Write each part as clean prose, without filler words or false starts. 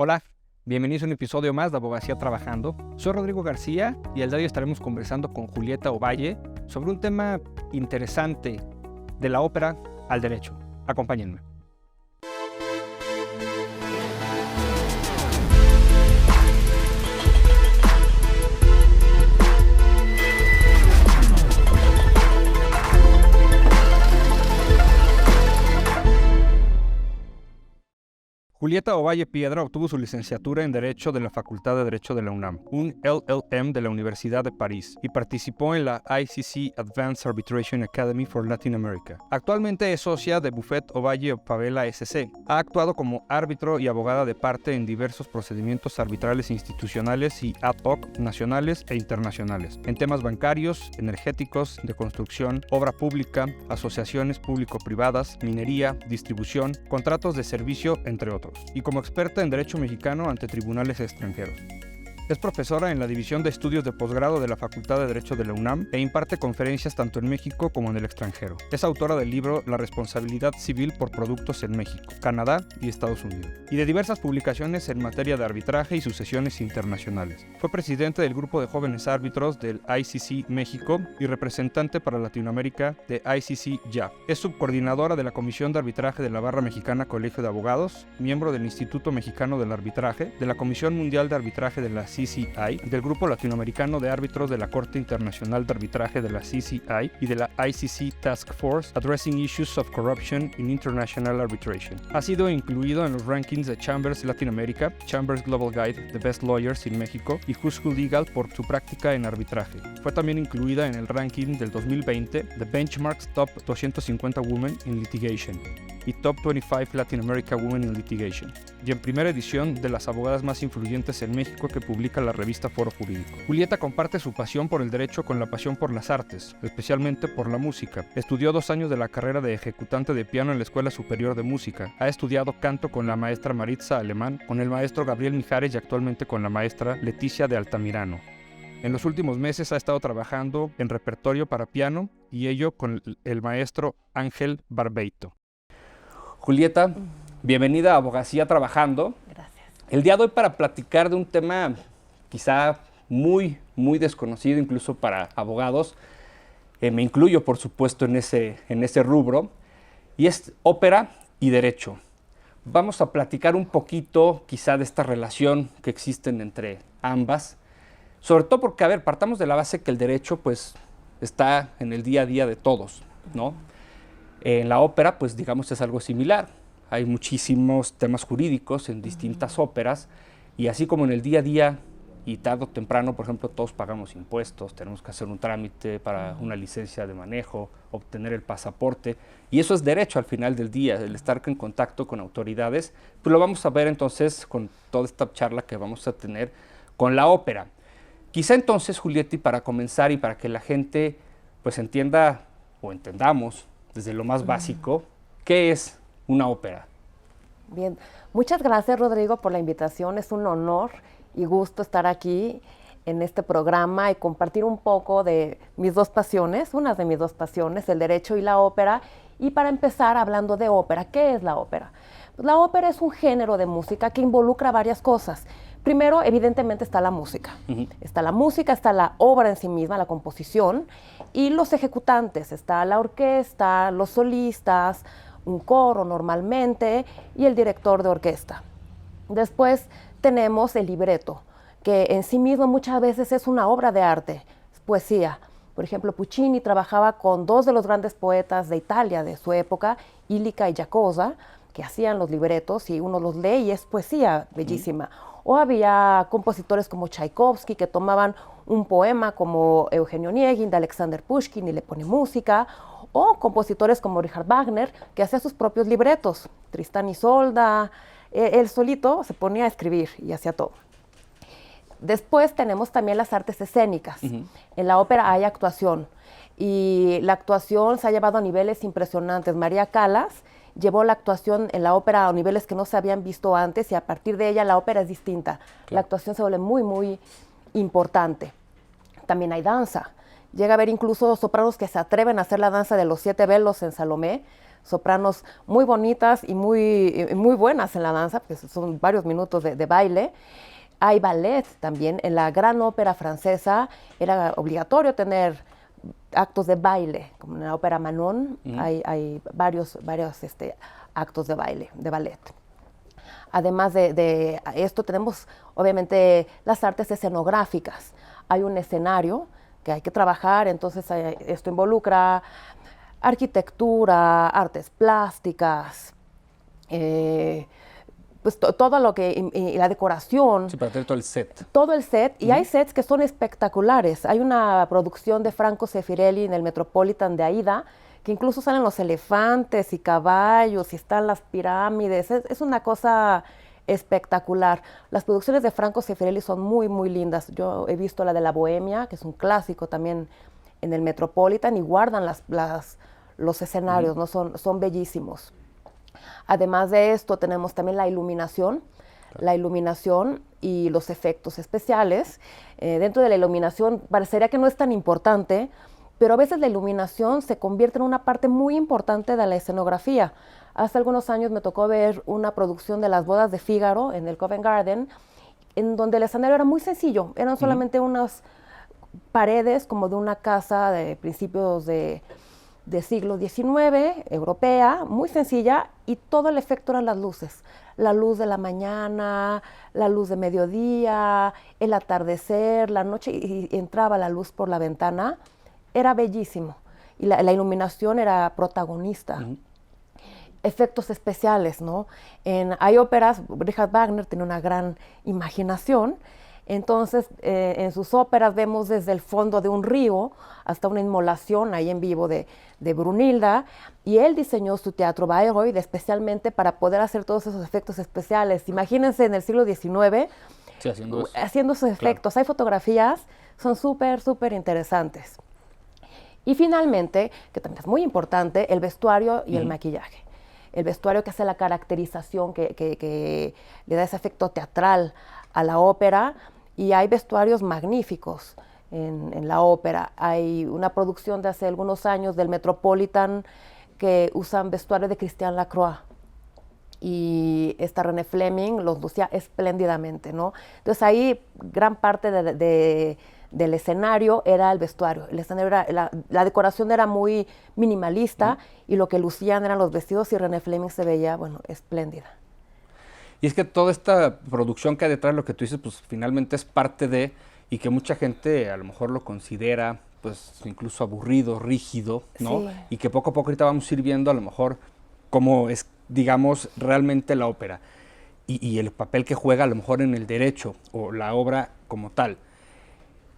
Hola, bienvenidos a un episodio más de Abogacía Trabajando. Soy Rodrigo García y el día de hoy estaremos conversando con Julieta Ovalle sobre un tema interesante de la ópera al derecho. Acompáñenme. Julieta Ovalle Piedra obtuvo su licenciatura en Derecho de la Facultad de Derecho de la UNAM, un LLM de la Universidad de París, y participó en la ICC Advanced Arbitration Academy for Latin America. Actualmente es socia de Buffet Ovalle Pavela SC. Ha actuado como árbitro y abogada de parte en diversos procedimientos arbitrales institucionales y ad hoc nacionales e internacionales, en temas bancarios, energéticos, de construcción, obra pública, asociaciones público-privadas, minería, distribución, contratos de servicio, entre otros, y como experta en Derecho Mexicano ante tribunales extranjeros. Es profesora en la División de Estudios de Posgrado de la Facultad de Derecho de la UNAM e imparte conferencias tanto en México como en el extranjero. Es autora del libro La responsabilidad civil por productos en México, Canadá y Estados Unidos, y de diversas publicaciones en materia de arbitraje y sucesiones internacionales. Fue presidente del Grupo de Jóvenes Árbitros del ICC México y representante para Latinoamérica de ICC JAF. Es subcoordinadora de la Comisión de Arbitraje de la Barra Mexicana Colegio de Abogados, miembro del Instituto Mexicano del Arbitraje, de la Comisión Mundial de Arbitraje de la CCI, del Grupo Latinoamericano de Árbitros de la Corte Internacional de Arbitraje de la CCI y de la ICC Task Force Addressing Issues of Corruption in International Arbitration. Ha sido incluido en los rankings de Chambers Latin America, Chambers Global Guide, The Best Lawyers in México y Who's Who Legal por su práctica en arbitraje. Fue también incluida en el ranking del 2020 de Benchmarks Top 250 Women in Litigation y Top 25 Latin America Women in Litigation, y en primera edición de las abogadas más influyentes en México que publica la revista Foro Jurídico. Julieta comparte su pasión por el derecho con la pasión por las artes, especialmente por la música. Estudió 2 años de la carrera de ejecutante de piano en la Escuela Superior de Música. Ha estudiado canto con la maestra Maritza Alemán, con el maestro Gabriel Mijares y actualmente con la maestra Leticia de Altamirano. En los últimos meses ha estado trabajando en repertorio para piano y ello con el maestro Ángel Barbeito. Julieta, bienvenida a Abogacía Trabajando. Gracias. El día de hoy para platicar de un tema quizá muy desconocido incluso para abogados. Me incluyo, por supuesto, en ese rubro. Y es ópera y derecho. Vamos a platicar un poquito quizá de esta relación que existen entre ambas. Sobre todo porque, a ver, partamos de la base que el derecho pues está en el día a día de todos, ¿no? En la ópera, pues digamos, es algo similar. Hay muchísimos temas jurídicos en distintas óperas y así como en el día a día y tarde o temprano, por ejemplo, todos pagamos impuestos, tenemos que hacer un trámite para una licencia de manejo, obtener el pasaporte y eso es derecho al final del día, el estar en contacto con autoridades. Pues lo vamos a ver entonces con toda esta charla que vamos a tener con la ópera. Quizá entonces, Julieta, para comenzar y para que la gente pues entienda o entendamos desde lo más básico, ¿qué es una ópera? Bien, muchas gracias, Rodrigo, por la invitación. Es un honor y gusto estar aquí en este programa y compartir un poco de mis dos pasiones, una de mis dos pasiones, el derecho y la ópera. Y para empezar, hablando de ópera, ¿qué es la ópera? Pues la ópera es un género de música que involucra varias cosas. Primero, evidentemente, está la música. Está la música, está la obra en sí misma, la composición, y los ejecutantes. Está la orquesta, los solistas, un coro normalmente, y el director de orquesta. Después tenemos el libreto, que en sí mismo muchas veces es una obra de arte, es poesía. Por ejemplo, Puccini trabajaba con 2 de los grandes poetas de Italia de su época, Illica y Giacosa, que hacían los libretos y uno los lee y es poesía bellísima. O había compositores como Tchaikovsky que tomaban un poema como Eugenio Onegin de Alexander Pushkin y le pone música, o compositores como Richard Wagner que hacía sus propios libretos, Tristán y Isolda, él solito se ponía a escribir y hacía todo. Después tenemos también las artes escénicas. En la ópera hay actuación y la actuación se ha llevado a niveles impresionantes. María Callas llevó la actuación en la ópera a niveles que no se habían visto antes y a partir de ella la ópera es distinta. Claro. La actuación se vuelve muy importante. También hay danza. Llega a haber incluso sopranos que se atreven a hacer la danza de los 7 velos en Salomé. sopranos muy bonitas y muy buenas en la danza, porque son varios minutos de baile. Hay ballet también. En la gran ópera francesa era obligatorio tener actos de baile, como en la ópera Manon, hay varios actos de baile, de ballet. Además de esto, tenemos obviamente las artes escenográficas. Hay un escenario que hay que trabajar, entonces esto involucra arquitectura, artes plásticas, pues todo lo que, y la decoración. Sí, para tener todo el set. Todo el set, y hay sets que son espectaculares. Hay una producción de Franco Sefirelli en el Metropolitan de Aida, que incluso salen los elefantes y caballos, y están las pirámides. Es una cosa espectacular. Las producciones de Franco Sefirelli son muy lindas. Yo he visto la de La Bohemia, que es un clásico también en el Metropolitan, y guardan los escenarios, ¿no? Son bellísimos. Además de esto, tenemos también la iluminación y los efectos especiales. Dentro de la iluminación parecería que no es tan importante, pero a veces la iluminación se convierte en una parte muy importante de la escenografía. Hace algunos años me tocó ver una producción de las bodas de Fígaro en el Covent Garden, en donde el escenario era muy sencillo, eran solamente unas paredes como de una casa de principios de siglo XIX, europea, muy sencilla, y todo el efecto eran las luces. La luz de la mañana, la luz de mediodía, el atardecer, la noche, y entraba la luz por la ventana. Era bellísimo. Y la iluminación era protagonista. Efectos especiales, ¿no? Hay óperas, Richard Wagner tiene una gran imaginación. Entonces, en sus óperas vemos desde el fondo de un río hasta una inmolación ahí en vivo de Brunilda, y él diseñó su teatro Bayreuth especialmente para poder hacer todos esos efectos especiales. Imagínense en el siglo XIX haciendo esos efectos. Claro. Hay fotografías, son súper interesantes. Y finalmente, que también es muy importante, el vestuario y el maquillaje. El vestuario que hace la caracterización, que le da ese efecto teatral a la ópera. Y hay vestuarios magníficos en la ópera. Hay una producción de hace algunos años del Metropolitan que usan vestuario de Christian Lacroix. Y esta René Fleming los lucía espléndidamente, ¿no? Entonces ahí gran parte del escenario era el vestuario. El escenario era, la decoración era muy minimalista y lo que lucían eran los vestidos, y René Fleming se veía, bueno, espléndida. Y es que toda esta producción que hay detrás, lo que tú dices, pues finalmente es parte de, y que mucha gente a lo mejor lo considera, pues incluso aburrido, rígido, ¿no? Sí. Y que poco a poco ahorita vamos a ir viendo a lo mejor cómo es, digamos, realmente la ópera. Y el papel que juega a lo mejor en el derecho o la obra como tal.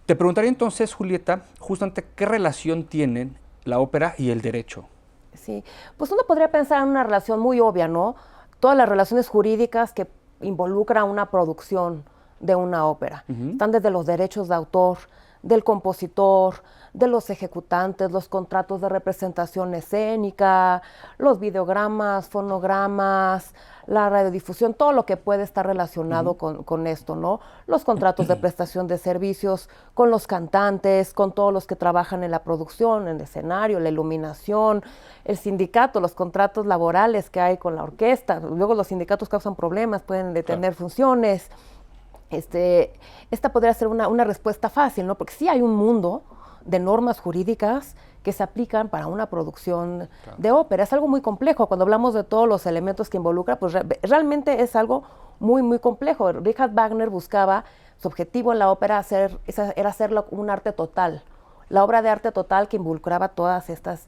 Te preguntaría entonces, Julieta, justamente qué relación tienen la ópera y el derecho. Sí, pues uno podría pensar en una relación muy obvia, ¿no? Todas las relaciones jurídicas que involucra una producción de una ópera. Están desde los derechos de autor, del compositor, de los ejecutantes, los contratos de representación escénica, los videogramas, fonogramas, la radiodifusión, todo lo que puede estar relacionado con esto, ¿no? Los contratos de prestación de servicios con los cantantes, con todos los que trabajan en la producción, en el escenario, la iluminación, el sindicato, los contratos laborales que hay con la orquesta. Luego los sindicatos causan problemas, pueden detener funciones. Esta podría ser una respuesta fácil, ¿no? Porque sí hay un mundo de normas jurídicas que se aplican para una producción de ópera. Es algo muy complejo. Cuando hablamos de todos los elementos que involucra, pues realmente es algo muy complejo. Richard Wagner buscaba, su objetivo en la ópera era hacerlo un arte total. La obra de arte total que involucraba todas estas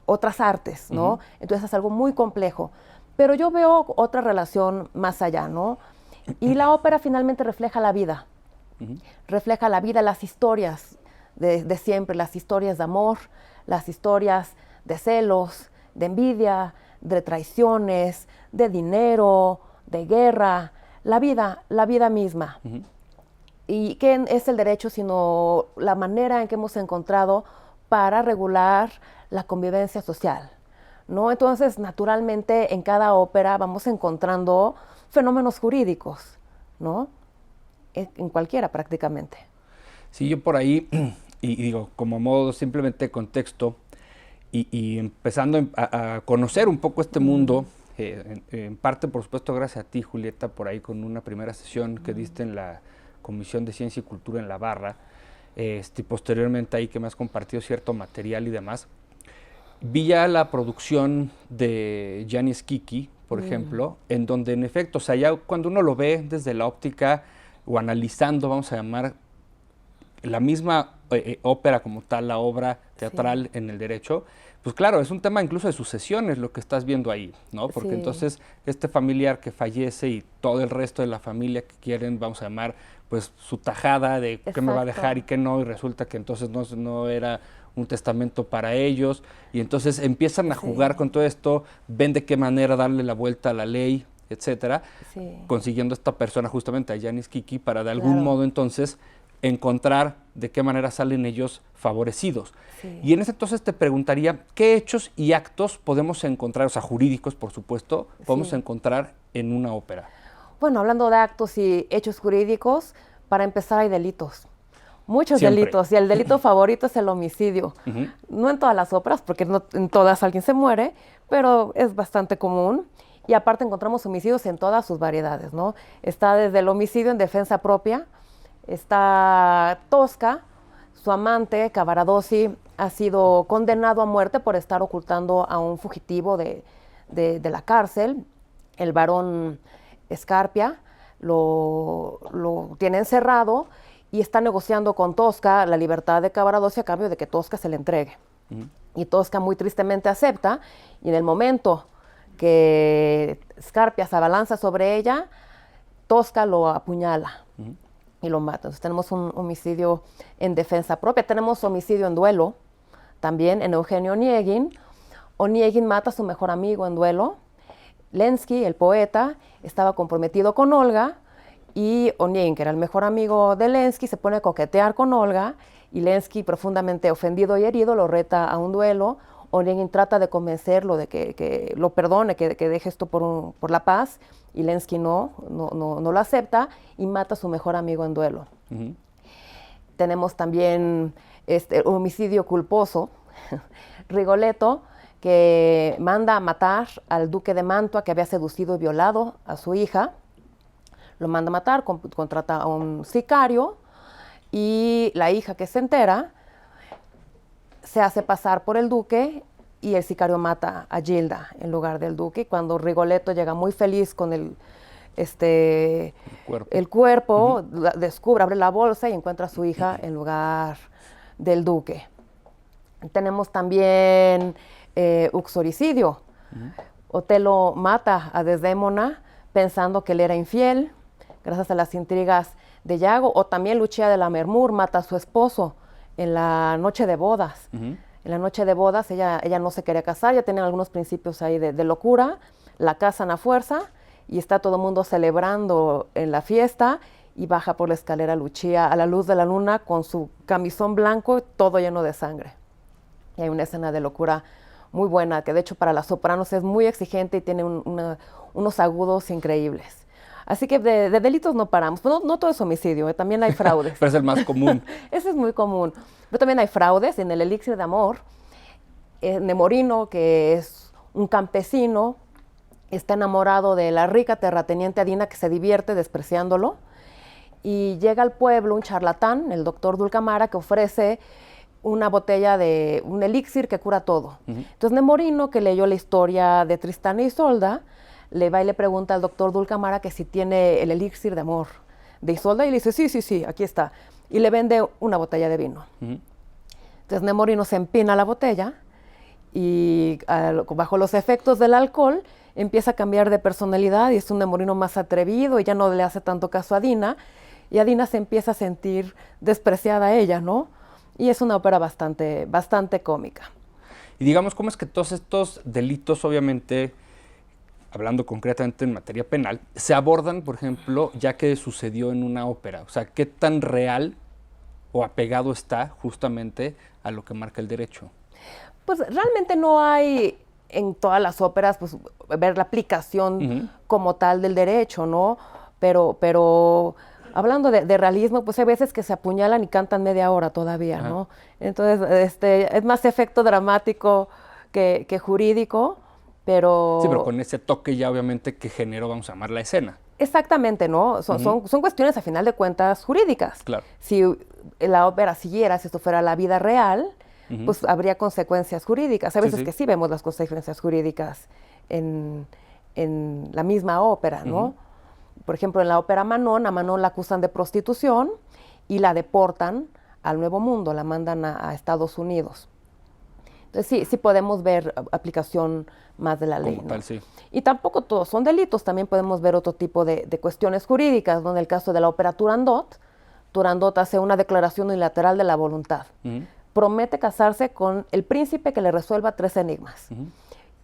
otras artes, ¿no? Entonces es algo muy complejo. Pero yo veo otra relación más allá, ¿no? Y la ópera finalmente refleja la vida. Refleja la vida, las historias de siempre, las historias de amor, las historias de celos, de envidia, de traiciones, de dinero, de guerra, la vida misma. ¿Y qué es el derecho sino la manera en que hemos encontrado para regular la convivencia social, ¿no? Entonces, naturalmente, en cada ópera vamos encontrando fenómenos jurídicos, ¿no? En cualquiera prácticamente. Sí, yo por ahí, y digo, como modo simplemente de contexto, y empezando a conocer un poco este mundo, en parte, por supuesto, gracias a ti, Julieta, por ahí con una primera sesión que diste en la Comisión de Ciencia y Cultura en La Barra, y posteriormente ahí que me has compartido cierto material y demás. Vi ya la producción de Gianni Schicchi, por ejemplo, en donde en efecto, o sea, ya cuando uno lo ve desde la óptica o analizando, vamos a llamar, la misma ópera como tal, la obra teatral en el derecho, pues claro, es un tema incluso de sucesiones lo que estás viendo ahí, ¿no? Porque entonces este familiar que fallece y todo el resto de la familia que quieren, vamos a llamar, pues su tajada de qué me va a dejar y qué no, y resulta que entonces no era un testamento para ellos, y entonces empiezan a jugar con todo esto, ven de qué manera darle la vuelta a la ley, etcétera, consiguiendo esta persona justamente a Gianni Schicchi para de algún modo entonces encontrar de qué manera salen ellos favorecidos. Y en ese entonces te preguntaría, ¿qué hechos y actos podemos encontrar, o sea, jurídicos, por supuesto, podemos encontrar en una ópera? Bueno, hablando de actos y hechos jurídicos, para empezar hay delitos. Muchos delitos, y el delito favorito es el homicidio. No en todas las óperas, porque no en todas alguien se muere, pero es bastante común. Y aparte encontramos homicidios en todas sus variedades, ¿no? Está desde el homicidio en defensa propia, está Tosca, su amante, Cavaradossi, ha sido condenado a muerte por estar ocultando a un fugitivo de la cárcel. El barón Scarpia lo tiene encerrado y está negociando con Tosca la libertad de Cavaradossi a cambio de que Tosca se le entregue. Y Tosca muy tristemente acepta, y en el momento que Scarpia se abalanza sobre ella, Tosca lo apuñala y lo mata. Entonces tenemos un homicidio en defensa propia. Tenemos homicidio en duelo también en Eugenio Onegin. Onegin mata a su mejor amigo en duelo. Lenski, el poeta, estaba comprometido con Olga, y Onegin, que era el mejor amigo de Lenski, se pone a coquetear con Olga, y Lenski, profundamente ofendido y herido, lo reta a un duelo. Onegin trata de convencerlo de que lo perdone, que deje esto por la paz, y Lenski no lo acepta y mata a su mejor amigo en duelo. Tenemos también homicidio culposo, Rigoletto, que manda a matar al duque de Mantua, que había seducido y violado a su hija. Lo manda a matar, contrata a un sicario, y la hija, que se entera, se hace pasar por el duque, y el sicario mata a Gilda en lugar del duque. Y cuando Rigoletto llega muy feliz con el cuerpo, descubre, abre la bolsa y encuentra a su hija en lugar del duque. Tenemos también uxoricidio. Otelo mata a Desdémona pensando que él era infiel, gracias a las intrigas de Iago. O también Lucia de Lammermoor mata a su esposo en la noche de bodas. En la noche de bodas ella no se quería casar, ya tenían algunos principios ahí de locura, la casan a fuerza, y está todo el mundo celebrando en la fiesta, y baja por la escalera Lucia a la luz de la luna con su camisón blanco, todo lleno de sangre. Y hay una escena de locura muy buena, que de hecho para las sopranos es muy exigente y tiene unos agudos increíbles. Así que de delitos no paramos. Pues no todo es homicidio, también hay fraudes. Pero es el más común. Ese es muy común. Pero también hay fraudes. En el Elixir de Amor, Nemorino, que es un campesino, está enamorado de la rica terrateniente Adina, que se divierte despreciándolo, y llega al pueblo un charlatán, el doctor Dulcamara, que ofrece una botella de un elixir que cura todo. Entonces Nemorino, que leyó la historia de Tristán e Isolda, le va y le pregunta al doctor Dulcamara que si tiene el elixir de amor de Isolda, y le dice, sí, aquí está. Y le vende una botella de vino. Entonces Nemorino se empina la botella, y bajo los efectos del alcohol empieza a cambiar de personalidad, y es un Nemorino más atrevido, y ya no le hace tanto caso a Adina, y Adina se empieza a sentir despreciada a ella, ¿no? Y es una ópera bastante cómica. Y digamos, ¿cómo es que todos estos delitos, obviamente, hablando concretamente en materia penal, se abordan, por ejemplo, ya que sucedió en una ópera? O sea, ¿qué tan real o apegado está justamente a lo que marca el derecho? Pues realmente no hay en todas las óperas, pues, ver la aplicación como tal del derecho, ¿no? Pero hablando de realismo, pues hay veces que se apuñalan y cantan media hora todavía, ¿no? Entonces, es más efecto dramático que jurídico, pero... Sí, pero con ese toque ya obviamente que generó, vamos a llamar la escena. Exactamente, ¿no? Son cuestiones a final de cuentas jurídicas. Claro. Si la ópera siguiera, si esto fuera la vida real, pues habría consecuencias jurídicas. A veces que sí vemos las consecuencias jurídicas en la misma ópera, ¿no? Por ejemplo, en la ópera Manon, a Manon la acusan de prostitución y la deportan al Nuevo Mundo, la mandan a Estados Unidos. Entonces sí podemos ver aplicación más de la ley, Como ¿no? tal, sí. Y tampoco todos son delitos, también podemos ver otro tipo de cuestiones jurídicas, ¿no? En el caso de la ópera Turandot, Turandot hace una declaración unilateral de la voluntad. Promete casarse con el príncipe que le resuelva 3 enigmas.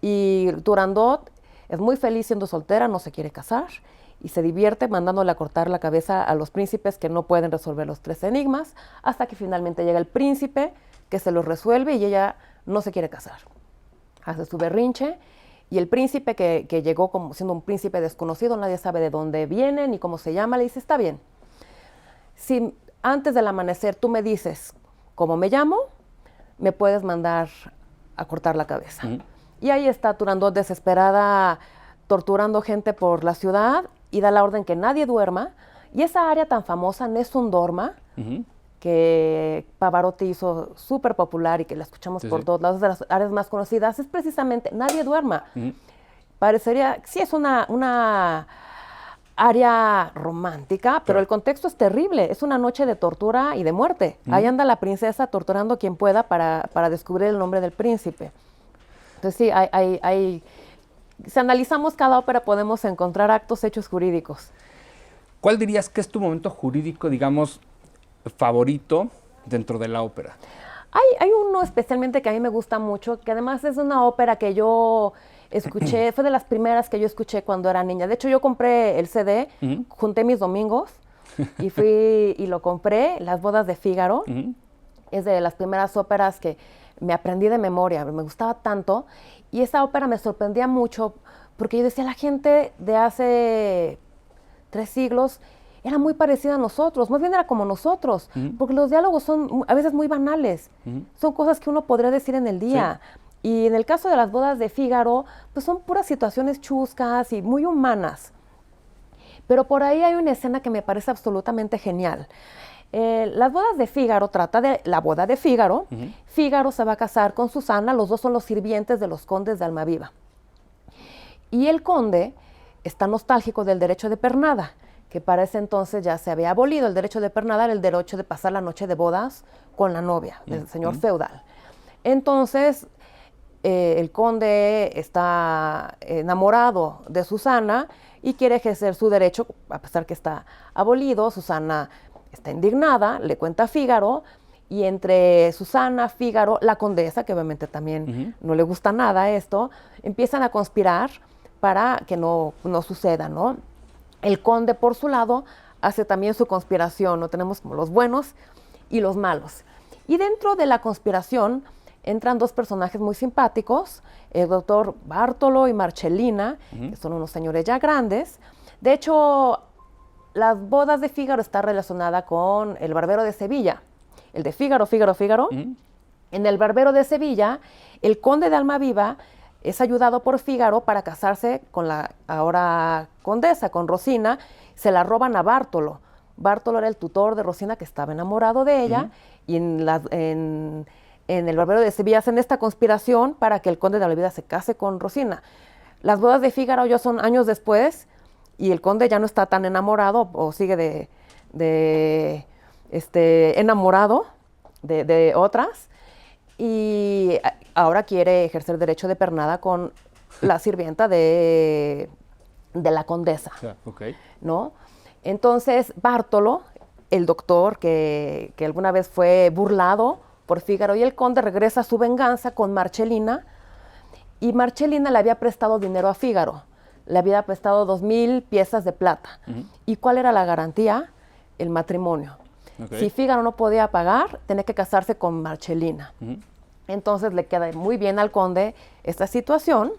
Y Turandot es muy feliz siendo soltera, no se quiere casar, y se divierte mandándole a cortar la cabeza a los príncipes que no pueden resolver los 3 enigmas, hasta que finalmente llega el príncipe que se los resuelve y ella no se quiere casar. Hace su berrinche y el príncipe que llegó como siendo un príncipe desconocido, nadie sabe de dónde viene ni cómo se llama, le dice, está bien, si antes del amanecer tú me dices cómo me llamo, me puedes mandar a cortar la cabeza. Y ahí está Turandot desesperada, torturando gente por la ciudad y da la orden que nadie duerma. Y esa área tan famosa, Nessun Dorma, que Pavarotti hizo súper popular y que la escuchamos por todos lados, de las áreas más conocidas, es precisamente Nadie Duerma. Parecería, sí es una área romántica, pero el contexto es terrible, es una noche de tortura y de muerte. Ahí anda la princesa torturando a quien pueda para descubrir el nombre del príncipe. Entonces sí, si analizamos cada ópera podemos encontrar actos, hechos jurídicos. ¿Cuál dirías que es tu momento jurídico, digamos, favorito dentro de la ópera? Hay uno especialmente que a mí me gusta mucho, que además es una ópera que yo escuché, fue de las primeras que yo escuché cuando era niña. De hecho, yo compré el CD, junté mis domingos y fui y lo compré, Las bodas de Fígaro. Es de las primeras óperas que me aprendí de memoria, me gustaba tanto. Y esa ópera me sorprendía mucho porque yo decía, la gente de hace 3 siglos era muy parecida a nosotros, más bien era como nosotros, porque los diálogos son a veces muy banales, son cosas que uno podría decir en el día. Sí. Y en el caso de Las bodas de Fígaro, pues son puras situaciones chuscas y muy humanas. Pero por ahí hay una escena que me parece absolutamente genial. Las bodas de Fígaro trata de la boda de Fígaro. Fígaro se va a casar con Susana, los dos son los sirvientes de los condes de Almaviva. Y el conde está nostálgico del derecho de pernada, que para ese entonces ya se había abolido. El derecho de pernada era el derecho de pasar la noche de bodas con la novia, del señor feudal. Entonces, el conde está enamorado de Susana y quiere ejercer su derecho, a pesar que está abolido. Susana está indignada, le cuenta a Fígaro, y entre Susana, Fígaro, la condesa, que obviamente también no le gusta nada esto, empiezan a conspirar para que no suceda, ¿no? El conde, por su lado, hace también su conspiración, ¿no? Tenemos como los buenos y los malos. Y dentro de la conspiración entran 2 personajes muy simpáticos, el doctor Bartolo y Marcellina, que son unos señores ya grandes. De hecho, Las bodas de Fígaro está relacionada con El barbero de Sevilla, el de Fígaro, Fígaro, Fígaro. En El barbero de Sevilla, el conde de Almaviva es ayudado por Fígaro para casarse con la ahora condesa, con Rosina. Se la roban a Bartolo. Bartolo era el tutor de Rosina, que estaba enamorado de ella, y en El barbero de Sevilla hacen esta conspiración para que el conde de Almaviva se case con Rosina. Las bodas de Fígaro ya son años después, y el conde ya no está tan enamorado, o sigue enamorado de otras, y ahora quiere ejercer derecho de pernada con la sirvienta de la condesa. ¿No? Entonces, Bartolo, el doctor que alguna vez fue burlado por Fígaro y el conde, regresa a su venganza con Marcellina, y Marcellina le había prestado dinero a Fígaro. Le había prestado 2,000 piezas de plata. ¿Y cuál era la garantía? El matrimonio. Si Fígaro no podía pagar, tenía que casarse con Marcellina. Entonces le queda muy bien al conde esta situación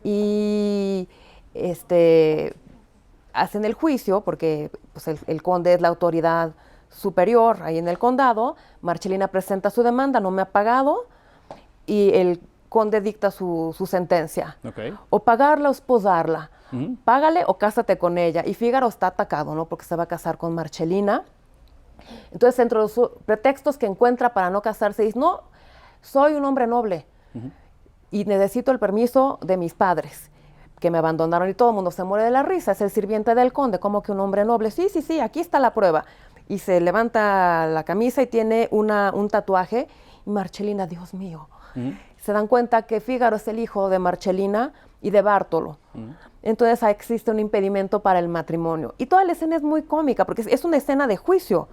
y hacen el juicio porque pues, el conde es la autoridad superior ahí en el condado. Marcellina presenta su demanda, no me ha pagado, y el conde dicta su sentencia. Okay. O pagarla o esposarla. Págale o cásate con ella. Y Fígaro está atacado, ¿no? Porque se va a casar con Marcelina. Entonces, entre los pretextos que encuentra para no casarse, dice, no, soy un hombre noble y necesito el permiso de mis padres, que me abandonaron, y todo el mundo se muere de la risa. Es el sirviente del conde, como que un hombre noble. Sí, sí, sí, aquí está la prueba. Y se levanta la camisa y tiene un tatuaje. Y Marcelina, Dios mío. Se dan cuenta que Fígaro es el hijo de Marcelina y de Bártolo. Entonces existe un impedimento para el matrimonio. Y toda la escena es muy cómica, porque es una escena de juicio.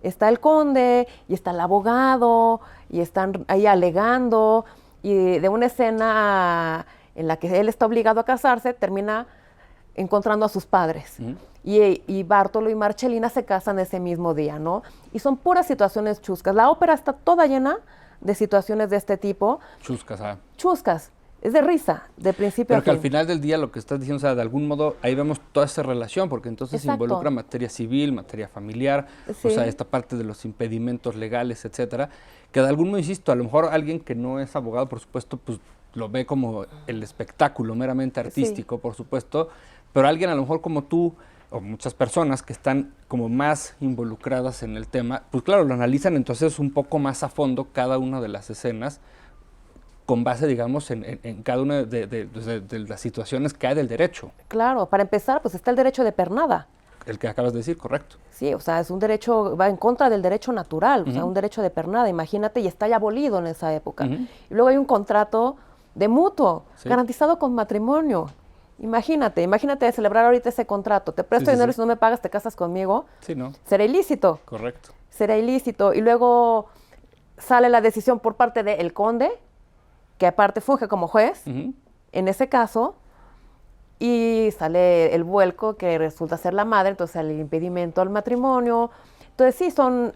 Está el conde y está el abogado y están ahí alegando, y de una escena en la que él está obligado a casarse, termina encontrando a sus padres. Y Bártolo y Marcelina se casan ese mismo día, ¿no? Y son puras situaciones chuscas. La ópera está toda llena de situaciones de este tipo. Chuscas, Chuscas. Es de risa, de principio a fin. Pero que al final del día lo que estás diciendo, o sea, de algún modo ahí vemos toda esa relación, porque entonces involucra materia civil, materia familiar, o sea, esta parte de los impedimentos legales, etcétera, que de algún modo, insisto, a lo mejor alguien que no es abogado, por supuesto, pues lo ve como el espectáculo meramente artístico, por supuesto, pero alguien a lo mejor como tú, o muchas personas que están como más involucradas en el tema, pues claro, lo analizan entonces un poco más a fondo cada una de las escenas, con base, digamos, en cada una de las situaciones que hay del derecho. Claro, para empezar, pues está el derecho de pernada. El que acabas de decir, correcto. Sí, o sea, es un derecho, va en contra del derecho natural, o sea, un derecho de pernada, imagínate, y está ya abolido en esa época. Y luego hay un contrato de mutuo, garantizado con matrimonio. Imagínate celebrar ahorita ese contrato, te presto dinero y si no me pagas te casas conmigo. Sí, ¿no? Será ilícito. Correcto. Será ilícito. Y luego sale la decisión por parte del conde, que aparte funge como juez, en ese caso, y sale el vuelco que resulta ser la madre, entonces el impedimento al matrimonio. Entonces sí,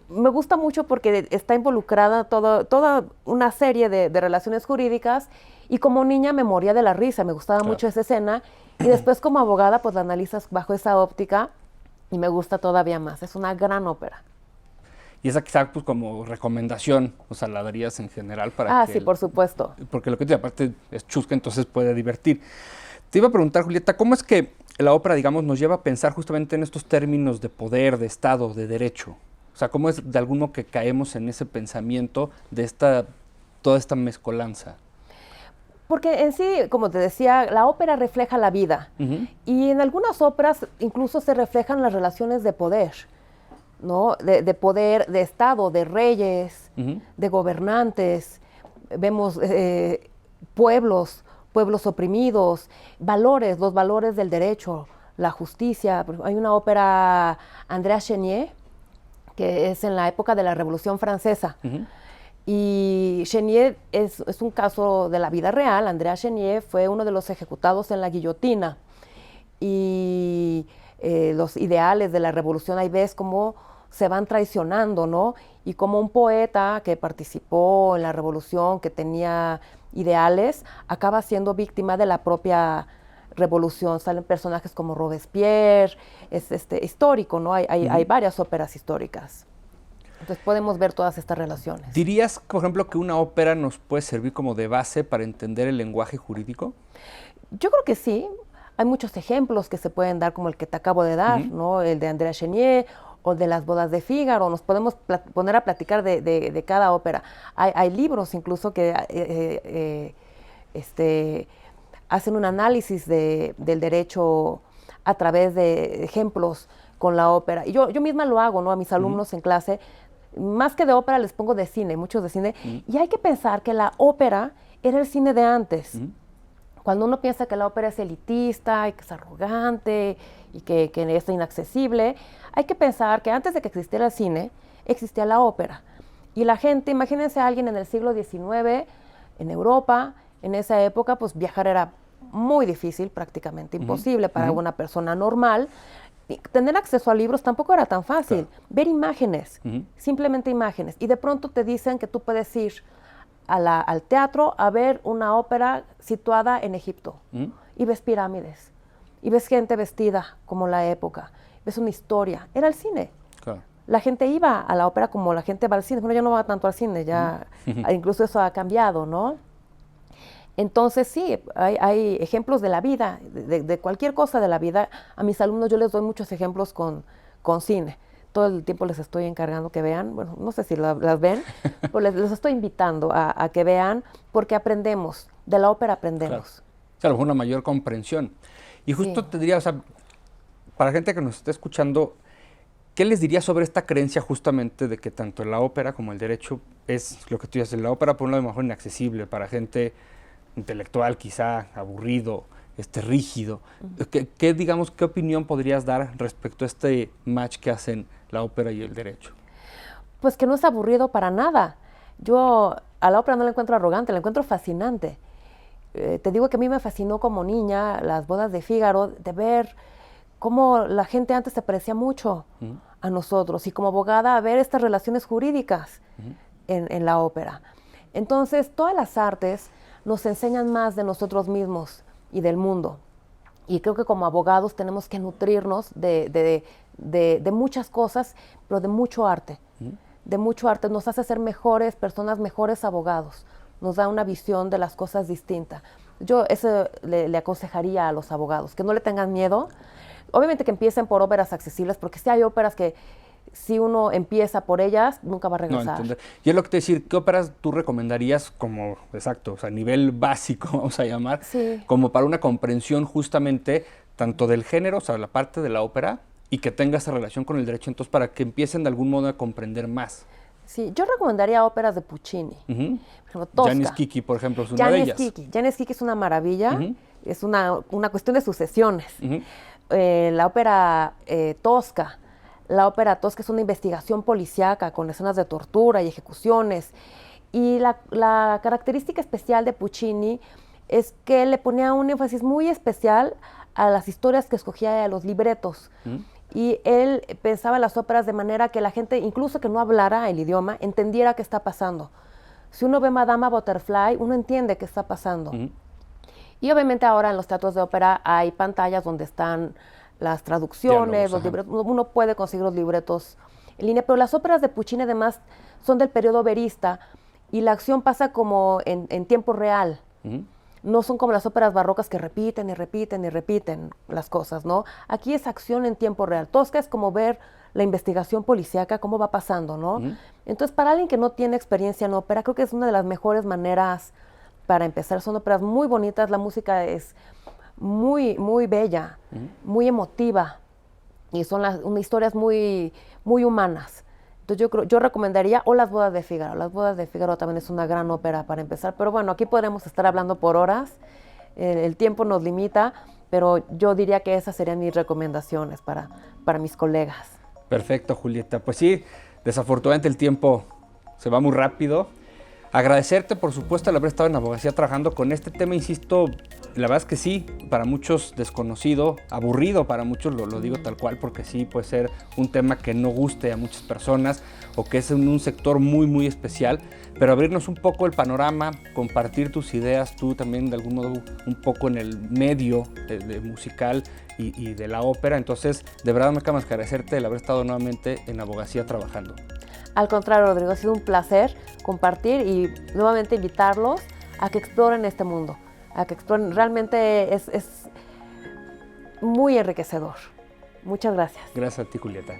me gusta mucho porque está involucrada toda una serie de relaciones jurídicas, y como niña me moría de la risa, me gustaba mucho esa escena, y después como abogada pues la analizas bajo esa óptica y me gusta todavía más. Es una gran ópera. Y esa quizá pues como recomendación, o sea, la darías en general para que... sí, por supuesto. Porque lo que te aparte es chusca, entonces puede divertir. Te iba a preguntar, Julieta, ¿cómo es que la ópera, digamos, nos lleva a pensar justamente en estos términos de poder, de Estado, de derecho? O sea, ¿cómo es de algún modo que caemos en ese pensamiento de toda esta mezcolanza? Porque en sí, como te decía, la ópera refleja la vida. Y en algunas óperas incluso se reflejan las relaciones de poder, ¿no? De poder, de Estado, de reyes, de gobernantes. Vemos pueblos oprimidos, los valores del derecho, la justicia. Hay una ópera, Andrea Chenier, que es en la época de la Revolución Francesa. Y Chenier es un caso de la vida real. Andrea Chenier fue uno de los ejecutados en la guillotina. Y los ideales de la revolución, ahí ves cómo se van traicionando, ¿no? Y como un poeta que participó en la revolución, que tenía ideales, acaba siendo víctima de la propia revolución. Salen personajes como Robespierre, es histórico, ¿no? Hay varias óperas históricas. Entonces podemos ver todas estas relaciones. ¿Dirías, por ejemplo, que una ópera nos puede servir como de base para entender el lenguaje jurídico? Yo creo que sí. Hay muchos ejemplos que se pueden dar, como el que te acabo de dar, ¿no? El de Andrea Chenier o de las bodas de Fígaro. Nos podemos poner a platicar de cada ópera. Hay libros incluso que hacen un análisis del derecho a través de ejemplos con la ópera. Y yo misma lo hago, ¿no? A mis alumnos en clase. Más que de ópera les pongo de cine, muchos de cine. Y hay que pensar que la ópera era el cine de antes. Cuando uno piensa que la ópera es elitista y que es arrogante y que es inaccesible, hay que pensar que antes de que existiera el cine, existía la ópera. Y la gente, imagínense a alguien en el siglo XIX, en Europa, en esa época, pues viajar era muy difícil, prácticamente imposible para una persona normal. Y tener acceso a libros tampoco era tan fácil. Claro. Ver imágenes, simplemente imágenes. Y de pronto te dicen que tú puedes ir al teatro a ver una ópera situada en Egipto. Y ves pirámides. Y ves gente vestida como la época. Ves una historia. Era el cine. Claro. La gente iba a la ópera como la gente va al cine. Bueno, ya no va tanto al cine, ya incluso eso ha cambiado, ¿no? Entonces sí, hay ejemplos de la vida, de cualquier cosa de la vida. A mis alumnos yo les doy muchos ejemplos con cine. Todo el tiempo les estoy encargando que vean, bueno, no sé si las ven, pero les estoy invitando a que vean, porque aprendemos, de la ópera aprendemos. Claro. O sea, a lo mejor una mayor comprensión. Y justo Sí. te diría, o sea, para gente que nos esté escuchando, ¿qué les dirías sobre esta creencia justamente de que tanto la ópera como el derecho es lo que tú dices? La ópera, por un lado, a lo mejor inaccesible para gente intelectual, quizá aburrido, rígido. Digamos, qué opinión podrías dar respecto a este match que hacen la ópera y el derecho? Pues que no es aburrido para nada. Yo a la ópera no la encuentro arrogante, la encuentro fascinante. Te digo que a mí me fascinó como niña las bodas de Fígaro, de ver cómo la gente antes se parecía mucho a nosotros, y como abogada a ver estas relaciones jurídicas en la ópera. Entonces, todas las artes nos enseñan más de nosotros mismos y del mundo. Y creo que como abogados tenemos que nutrirnos de muchas cosas, pero de mucho arte. De mucho arte nos hace ser mejores personas, mejores abogados. Nos da una visión de las cosas distinta. Yo eso le aconsejaría a los abogados, que no le tengan miedo. Obviamente que empiecen por óperas accesibles, porque sí hay óperas que si uno empieza por ellas, nunca va a regresar. No, entender. Y es lo que te decir, ¿qué óperas tú recomendarías como, exacto, o sea, a nivel básico, vamos a llamar, Sí. como para una comprensión justamente tanto del género, o sea, la parte de la ópera, y que tenga esa relación con el derecho, entonces para que empiecen de algún modo a comprender más? Sí, yo recomendaría óperas de Puccini. Por ejemplo, Tosca. Janis Kiki, por ejemplo, es una de ellas. Janis Kiki es una maravilla, es una cuestión de sucesiones. La ópera Tosca. La ópera Tosca es una investigación policíaca con escenas de tortura y ejecuciones. Y la característica especial de Puccini es que le ponía un énfasis muy especial a las historias que escogía, a los libretos. Y él pensaba en las óperas de manera que la gente, incluso que no hablara el idioma, entendiera qué está pasando. Si uno ve Madama Butterfly, uno entiende qué está pasando. Y obviamente ahora en los teatros de ópera hay pantallas donde están las traducciones, los libretos. Uno puede conseguir los libretos en línea, pero las óperas de Puccini además son del periodo verista y la acción pasa como en tiempo real. No son como las óperas barrocas que repiten y repiten y repiten las cosas, ¿no? Aquí es acción en tiempo real. Tosca es como ver la investigación policíaca, cómo va pasando, ¿no? Entonces, para alguien que no tiene experiencia en ópera, creo que es una de las mejores maneras para empezar. Son óperas muy bonitas, la música es muy, muy bella, muy emotiva, y son historias muy, muy humanas. Entonces yo recomendaría, o Las bodas de Fígaro. Las bodas de Fígaro también es una gran ópera para empezar, pero bueno, aquí podremos estar hablando por horas, el tiempo nos limita, pero yo diría que esas serían mis recomendaciones para mis colegas. Perfecto, Julieta. Pues sí, desafortunadamente el tiempo se va muy rápido. Agradecerte, por supuesto, el haber estado en abogacía trabajando con este tema, insisto, la verdad es que sí, para muchos desconocido, aburrido para muchos, lo digo tal cual, porque sí puede ser un tema que no guste a muchas personas o que es en un sector muy, muy especial, pero abrirnos un poco el panorama, compartir tus ideas, tú también de algún modo un poco en el medio de musical y de la ópera. Entonces, de verdad me queda más que agradecerte el haber estado nuevamente en abogacía trabajando. Al contrario, Rodrigo, ha sido un placer compartir y nuevamente invitarlos a que exploren este mundo, a que exploren. Realmente es muy enriquecedor. Muchas gracias. Gracias a ti, Julieta.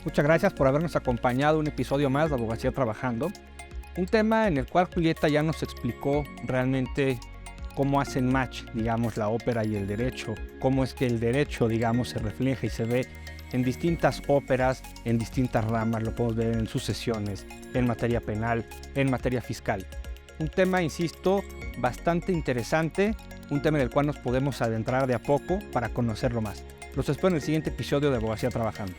Muchas gracias por habernos acompañado un episodio más de Abogacía Trabajando. Un tema en el cual Julieta ya nos explicó realmente cómo hacen match, digamos, la ópera y el derecho, cómo es que el derecho, digamos, se refleja y se ve en distintas óperas, en distintas ramas, lo podemos ver en sucesiones, en materia penal, en materia fiscal. Un tema, insisto, bastante interesante, un tema en el cual nos podemos adentrar de a poco para conocerlo más. Los espero en el siguiente episodio de Abogacía Trabajando.